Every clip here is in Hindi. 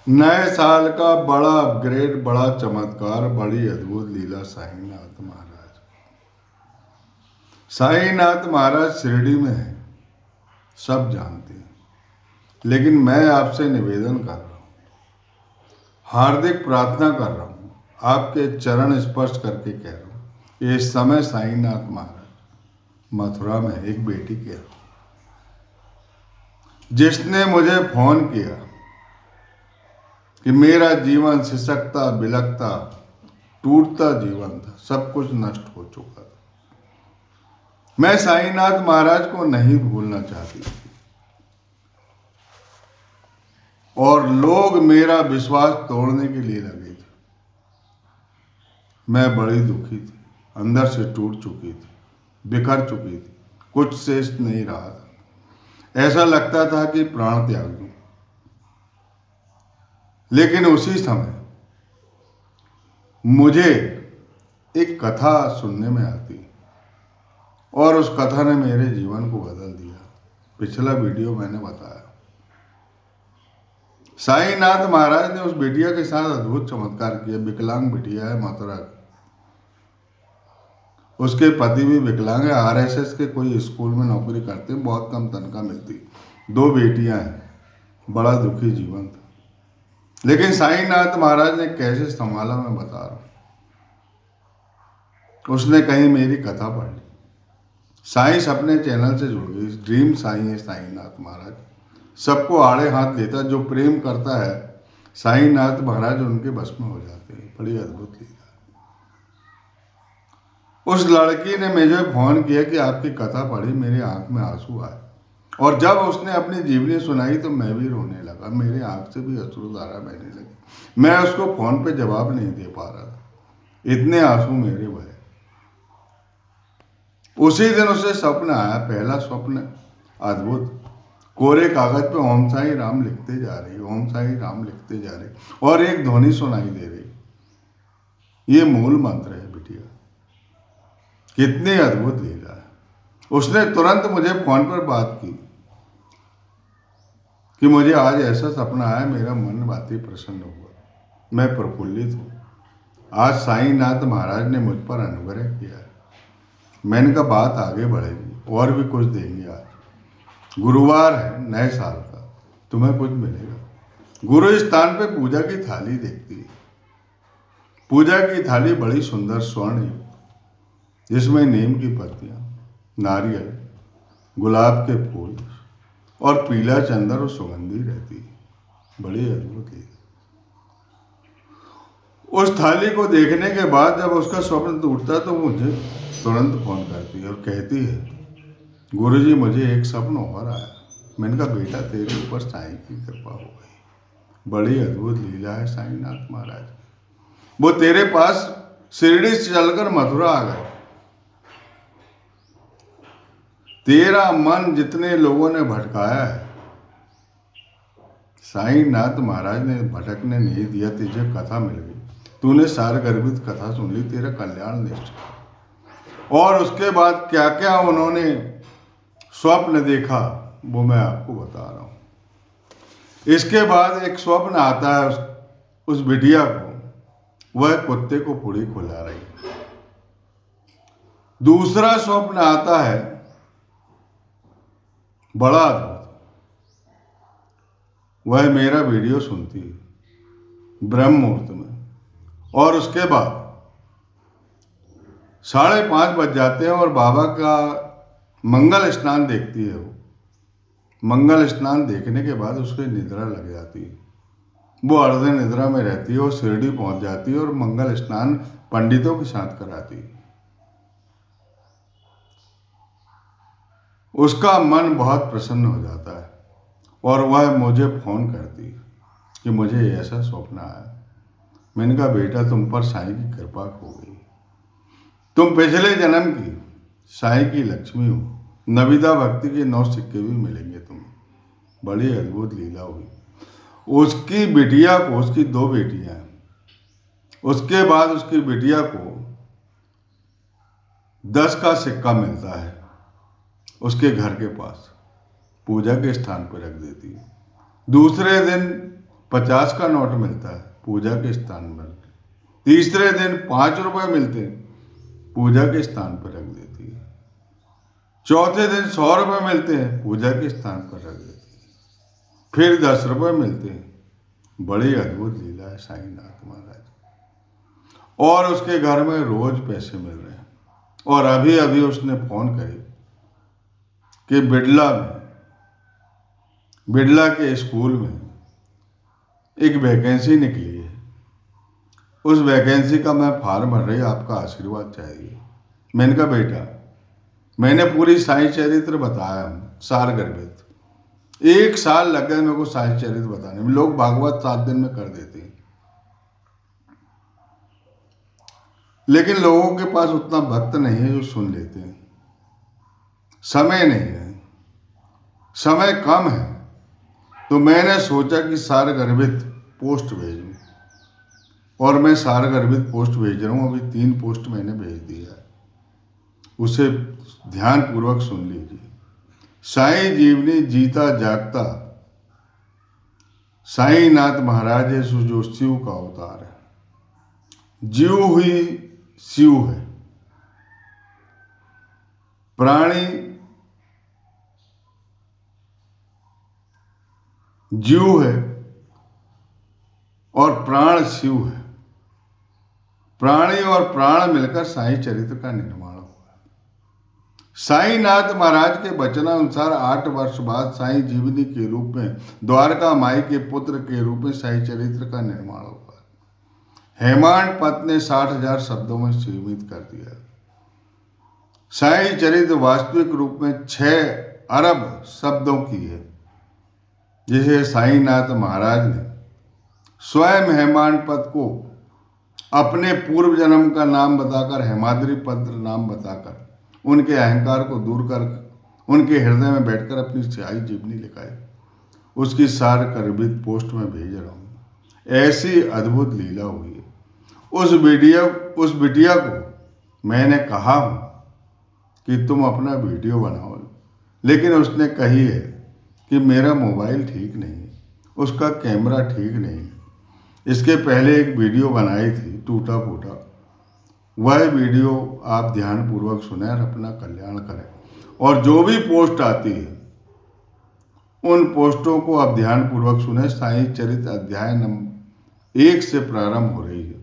नए साल का बड़ा अपग्रेड, बड़ा चमत्कार, बड़ी अद्भुत लीला साईनाथ महाराज। साईनाथ महाराज शिरडी में है, सब जानते हैं, लेकिन मैं आपसे निवेदन कर रहा हूँ, हार्दिक प्रार्थना कर रहा हूँ, आपके चरण स्पर्श करके कह रहा हूँ, इस समय साईनाथ महाराज मथुरा में एक बेटी के यहाँ, जिसने मुझे फोन किया कि मेरा जीवन सिसकता बिलकता टूटता जीवन था, सब कुछ नष्ट हो चुका था। मैं साईनाथ महाराज को नहीं भूलना चाहती थी और लोग मेरा विश्वास तोड़ने के लिए लगे थे। मैं बड़ी दुखी थी, अंदर से टूट चुकी थी, बिखर चुकी थी, कुछ शेष नहीं रहा था। ऐसा लगता था कि प्राण त्याग दूं। लेकिन उसी समय मुझे एक कथा सुनने में आती और उस कथा ने मेरे जीवन को बदल दिया। पिछला वीडियो मैंने बताया, साईनाथ महाराज ने उस बिटिया के साथ अद्भुत चमत्कार किया। विकलांग बिटिया है मथुरा की, उसके पति भी विकलांग है, आरएसएस के कोई स्कूल में नौकरी करते हैं, बहुत कम तनख्वाह मिलती, 2 बेटियां हैं, बड़ा दुखी जीवन था। लेकिन साईनाथ महाराज ने कैसे संभाला मैं बता रहा हूं। उसने कहीं मेरी कथा पढ़ ली, साइंस अपने चैनल से जुड़ गई। ड्रीम साई है साईनाथ महाराज, सबको आड़े हाथ लेता, जो प्रेम करता है साईनाथ महाराज उनके बस में हो जाते हैं। बड़ी अद्भुत लीला। उस लड़की ने मुझे फोन किया कि आपकी कथा पढ़ी, मेरी आंख में आंसू आए, और जब उसने अपनी जीवनी सुनाई तो मैं भी रोने लगा, मेरी आंख से भी अश्रुधारा बहने लगी। मैं उसको फोन पे जवाब नहीं दे पा रहा था, इतने आंसू मेरे बहे। उसी दिन उसे स्वप्न आया, पहला स्वप्न अद्भुत। कोरे कागज पे ओम साई राम लिखते जा रही, ओम साई राम लिखते जा रही, और एक ध्वनि सुनाई दे रही। ये मूल मंत्र है बिटिया। कितनी अद्भुत लीला है। उसने तुरंत मुझे फोन पर बात की कि मुझे आज ऐसा सपना आया, मेरा मन बाती प्रसन्न हुआ, मैं प्रफुल्लित हूँ। आज साईनाथ महाराज ने मुझ पर अनुग्रह किया है। मैंने कहा बात आगे बढ़ेगी और भी कुछ देंगे। आज गुरुवार है, नए साल का, तुम्हें कुछ मिलेगा। गुरु स्थान पे पूजा की थाली देखती है। पूजा की थाली बड़ी सुंदर स्वर्ण युक्त, जिसमें नीम की पत्तियां, नारियल, गुलाब के फूल और पीला चंदन और सुगंधी रहती है। बड़ी अद्भुत है। उस थाली को देखने के बाद जब उसका स्वप्न टूटता तो मुझे तुरंत फोन करती है और कहती है, गुरुजी मुझे एक स्वप्न और आया। मैंने कहा बेटा तेरे ऊपर साईं की कृपा हो गई। बड़ी अद्भुत लीला है साईनाथ महाराज। वो तेरे पास शिरडी से चलकर मथुरा आ गए। तेरा मन जितने लोगों ने भटकाया है, साईनाथ महाराज ने भटकने नहीं दिया। तुझे कथा मिल गई, तूने सार गर्भित कथा सुन ली, तेरा कल्याण निश्चित। और उसके बाद क्या क्या उन्होंने स्वप्न देखा वो मैं आपको बता रहा हूं। इसके बाद एक स्वप्न आता है उस बिटिया को, वह कुत्ते को पुड़ी खिला रही है। दूसरा स्वप्न आता है बड़ा अद्भुत, वह मेरा वीडियो सुनती है ब्रह्म मुहूर्त में, और उसके बाद 5:30 बज जाते हैं और बाबा का मंगल स्नान देखती है। वो मंगल स्नान देखने के बाद उसकी निद्रा लग जाती है। वो अर्ध निद्रा में रहती है और शिरडी पहुंच जाती है और मंगल स्नान पंडितों के साथ कराती है। उसका मन बहुत प्रसन्न हो जाता है और वह मुझे फोन करती है कि मुझे ऐसा स्वप्न आया। मैंने कहा बेटा तुम पर साईं की कृपा हो गई, तुम पिछले जन्म की साईं की लक्ष्मी हो। नविदा भक्ति के 9 सिक्के भी मिलेंगे तुम्हें। बड़ी अद्भुत लीला हुई। उसकी बिटिया को, उसकी 2 बेटियां हैं, उसके बाद उसकी बिटिया को 10 का सिक्का मिलता है, उसके घर के पास पूजा के स्थान पर रख देती है। दूसरे दिन 50 का नोट मिलता है पूजा के स्थान पर। तीसरे दिन 5 रुपए मिलते हैं, पूजा के स्थान पर रख देती है। चौथे दिन 100 रुपए मिलते हैं, पूजा के स्थान पर रख देती है। फिर 10 रुपए मिलते हैं। बड़ी अद्भुत लीला है साईनाथ महाराज। और उसके घर में रोज पैसे मिल रहे हैं। और अभी अभी उसने फोन करी कि बिड़ला के स्कूल में एक वैकेंसी निकली है, उस वैकेंसी का मैं फॉर्म भर रही, आपका आशीर्वाद चाहिए। मैंने कहा बेटा, मैंने पूरी साई चरित्र बताया हूँ सारगर्भित, 1 साल लग गया मेरे को साई चरित्र बताने में। लोग भागवत 7 दिन में कर देते हैं, लेकिन लोगों के पास उतना वक्त नहीं है जो सुन लेते हैं। समय नहीं है, समय कम है। तो मैंने सोचा कि सारगर्भित पोस्ट भेजूं, और मैं सारगर्भित पोस्ट भेज रहा हूं। अभी 3 पोस्ट मैंने भेज दिया है, उसे ध्यान पूर्वक सुन लीजिए। साईं जीवनी जीता जागता साईनाथ महाराज है, जो शिव का अवतार है। जीव हुई शिव है, प्राणी जीव है और प्राण शिव है। प्राणी और प्राण मिलकर साईं चरित्र का निर्माण हुआ। साईनाथ महाराज के वचनानुसार 8 वर्ष बाद साईं जीवनी के रूप में द्वारका माई के पुत्र के रूप में साईं चरित्र का निर्माण हुआ। हेमांड पत ने 60,000 शब्दों में सीमित कर दिया। साईं चरित्र वास्तविक रूप में 6 अरब शब्दों की है, जिसे साईनाथ महाराज ने स्वयं हेमांड पत को अपने पूर्व जन्म का नाम बताकर, हेमाद्री पद नाम बताकर, उनके अहंकार को दूर कर उनके हृदय में बैठकर अपनी साई जीवनी लिखाई। उसकी सारगर्भित पोस्ट में भेज रहा हूँ। ऐसी अद्भुत लीला हुई है। उस बिटिया को मैंने कहा हूँ कि तुम अपना वीडियो बनाओ, लेकिन उसने कही है कि मेरा मोबाइल ठीक नहीं है, उसका कैमरा ठीक नहीं है। इसके पहले एक वीडियो बनाई थी टूटा फूटा, वह वीडियो आप ध्यानपूर्वक सुने और अपना कल्याण करें। और जो भी पोस्ट आती है उन पोस्टों को आप ध्यानपूर्वक सुने। साईं चरित्र अध्याय नंबर 1 से प्रारंभ हो रही है,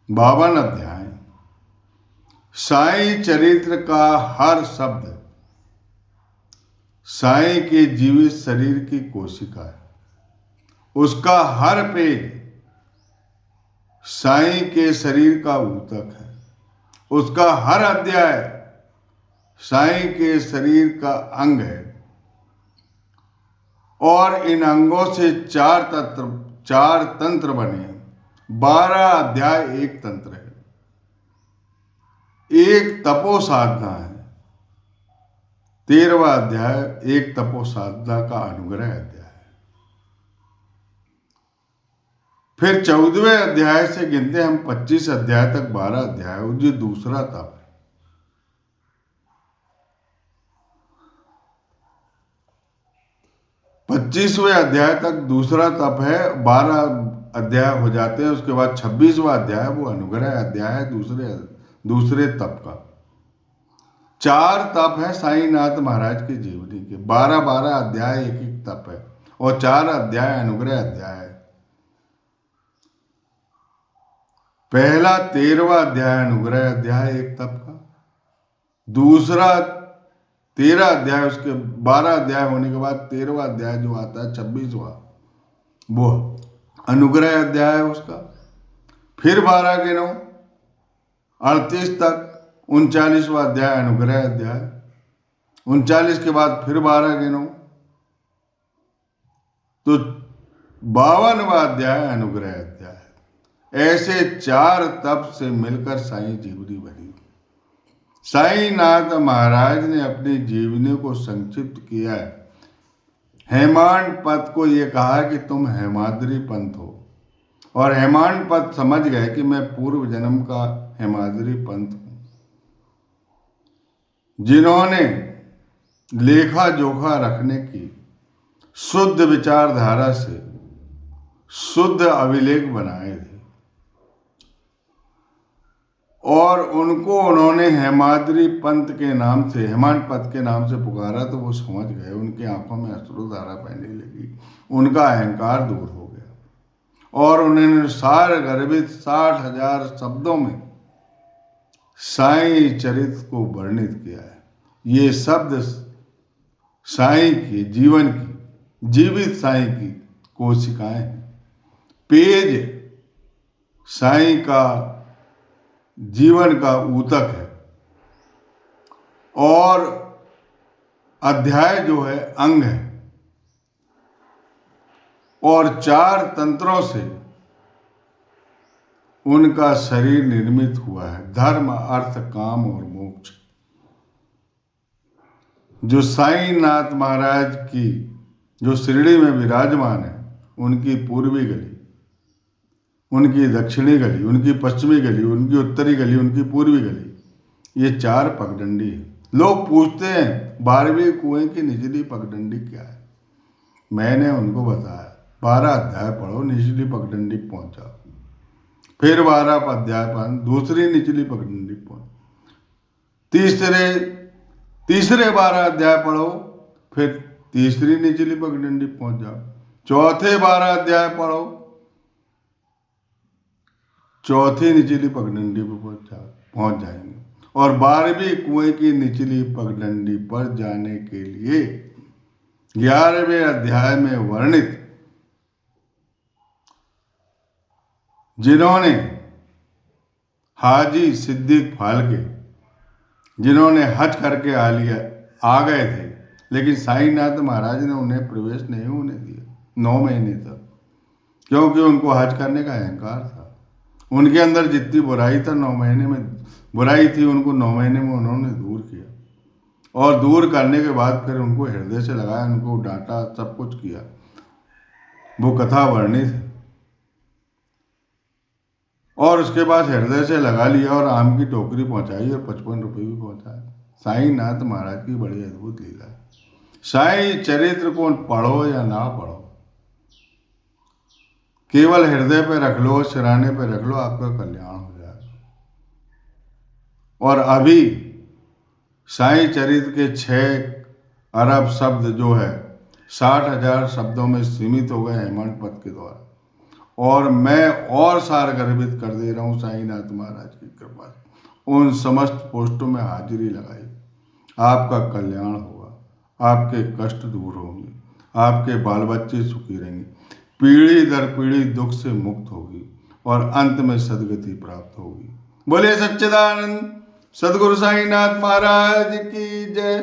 52 अध्याय। साईं चरित्र का हर शब्द साईं के जीवित शरीर की कोशिका है। उसका हर पेज साईं के शरीर का ऊतक है। उसका हर अध्याय साईं के शरीर का अंग है। और इन अंगों से 4 तंत्र बने हैं। 12 अध्याय एक तंत्र है। एक तपो साधना है। 13वां अध्याय एक तपो साधना का अनुग्रह अध्याय है। फिर 14वें अध्याय से गिनते हम 25 अध्याय तक 12 अध्याय, जो दूसरा तप है। 25वें अध्याय तक दूसरा तप है, 12 अध्याय हो जाते हैं। उसके बाद 26वां अध्याय वो अनुग्रह अध्याय है, दूसरे तप का। 4 तप है साईनाथ महाराज की जीवनी के। 12 अध्याय एक एक तप है, और 4 अध्याय अनुग्रह अध्याय है। पहला 13वां अध्याय अनुग्रह अध्याय एक तप का। दूसरा 13 अध्याय, उसके 12 अध्याय होने के बाद 13वां अध्याय जो आता है 26वां, वो अनुग्रह अध्याय है उसका। फिर 12 गिनो 38 तक 39वां अध्याय अनुग्रह अध्याय। 39 के बाद फिर 12 गिनो तो 52वां अध्याय अनुग्रह अध्याय। ऐसे 4 तप से मिलकर साईं जीवनी बनी। साईनाथ महाराज ने अपनी जीवनी को संक्षिप्त किया है। हेमांड पत को ये कहा कि तुम हेमाद्री पंथ हो, और हेमांड पत समझ गए कि मैं पूर्व जन्म का हेमाद्री पंथ हूं, जिन्होंने लेखा जोखा रखने की शुद्ध विचारधारा से शुद्ध अभिलेख बनाए थे और उनको उन्होंने हेमाद्री पंत के नाम से, हेमांत पंत के नाम से पुकारा तो वो समझ गए, उनकी आंखों में अश्रुधारा बहने लगी, उनका अहंकार दूर हो गया और उन्होंने सार गर्भित 60,000 शब्दों में साईं चरित्र को वर्णित किया है। ये शब्द साईं के जीवन की, जीवित साईं की कोशिकाएं हैं। पेज साईं का जीवन का ऊतक है और अध्याय जो है अंग है और 4 तंत्रों से उनका शरीर निर्मित हुआ है, धर्म, अर्थ, काम और मोक्ष। जो साईंनाथ महाराज की जो शिरडी में विराजमान है, उनकी पूर्वी गली, उनकी दक्षिणी गली, उनकी पश्चिमी गली, उनकी उत्तरी गली, उनकी पूर्वी गली, ये 4 पगडंडी है। लोग पूछते हैं 12वें कुएं की निचली पगडंडी क्या है। मैंने उनको बताया 12 अध्याय पढ़ो, निचली पगडंडी पहुंच जाओ, फिर 12 अध्याय पढ़ो, दूसरी निचली पगडंडी पहुंच, तीसरे 12 अध्याय पढ़ो, फिर तीसरी निचली पगडंडी पहुंच जाओ, चौथे 12 अध्याय पढ़ो, चौथी निचली पगडंडी पर पहुंच जाएंगे और 12वीं कुएं की निचली पगडंडी पर जाने के लिए 11वें अध्याय में वर्णित जिन्होंने हाजी सिद्दीक फाल्के, जिन्होंने हज करके आ गए थे, लेकिन साईंनाथ महाराज ने उन्हें प्रवेश नहीं होने दिया 9 महीने तक, क्योंकि उनको हज करने का अहंकार था। उनके अंदर जितनी बुराई था 9 महीने में बुराई थी, उनको 9 महीने में उन्होंने दूर किया और दूर करने के बाद फिर उनको हृदय से लगाया, उनको डांटा, सब कुछ किया। वो कथा वर्णित है और उसके बाद हृदय से लगा लिया और आम की टोकरी पहुंचाई और 55 रुपये भी पहुंचाए। साईंनाथ महाराज की बड़ी अद्भुत लीला है। साईं चरित्र को पढ़ो या ना पढ़ो, केवल हृदय पे रख लो, सिराने पे रख लो, आपका कल्याण हो जाएगा। और अभी साईं चरित्र के 6 अरब शब्द जो है 60,000 शब्दों में सीमित हो गए हेमंत पथ के द्वारा, और मैं और सार गर्भित कर दे रहा हूँ साईंनाथ महाराज की कृपा से। उन समस्त पोस्टों में हाजिरी लगाई, आपका कल्याण होगा, आपके कष्ट दूर होंगे, आपके बाल बच्चे सुखी रहेंगे, पीढ़ी दर पीढ़ी दुख से मुक्त होगी और अंत में सदगति प्राप्त होगी। बोले सच्चिदानंद सद्गुरु साईंनाथ महाराज की जय।